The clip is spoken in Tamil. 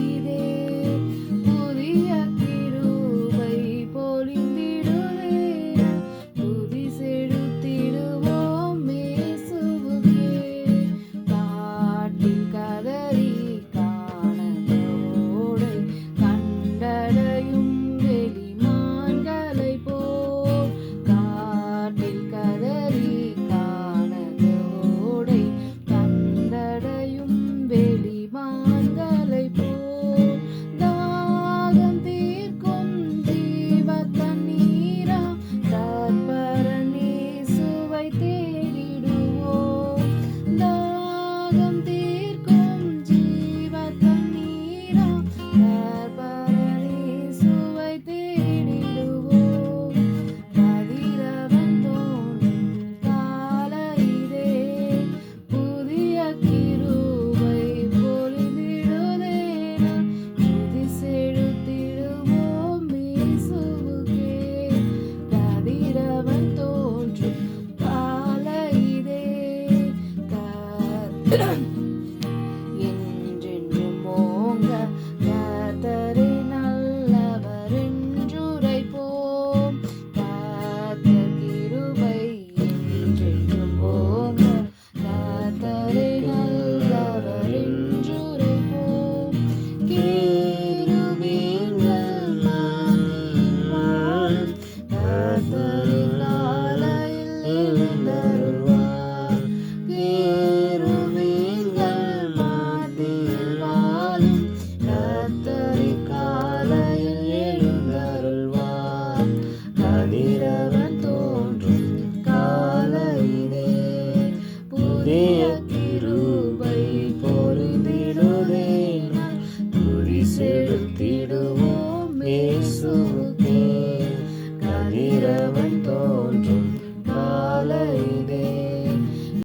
இதே புதிய கிருபை பொழிந்திடுதே துதி செலுத்திடுவோம் இயேசுவுக்கே. காட்டில் கதறி காணகவோடை கண்டடையும் வெளிமான்களைப் போல் காட்டில் கதறி காணகவோடை கண்டடையும் வெளிமான்களைப் போல் தாகம் தீர்க்கும் ஜீவ தண்ணீரா கர்த்தர் இயேசுவை தேடிடுவோம். தாகம் தீர்க்கும் ஜீவ தண்ணீரா கர்த்தர் இயேசுவை தேடிடுவோம். கதிரவன் தோன்றும் காலையிலே புதிய கிருபை பொழிந்திடுதே துதி செலுத்திடுவோம் இயேசுவுக்கே. கதிரவன் தோன்றும் காலையிலே என்றென்றும் ஓங்க கர்த்தரே நல்லவர் என்றுரைப்போம். கர்த்தர் கிருபை என்றென்றும் ஓங்க கர்த்தரே நல்லவர் என்றுரைப்போம். கேருபீன்கள் மத்தியில் வாழும் கர்த்தரின் காலையில் எழுந்தருள்வார். கேருபீன்கள் மத்தியில் வாழும் கர்த்தரின் காலையில் எழுந்தருள்வார். கதிரவன் தோன்றும் காலையிலே புதிய கிருபை பொழிந்திடுதே துதி செலுத்திடுவோம் இயேசுவுக்கே. கதிரவன்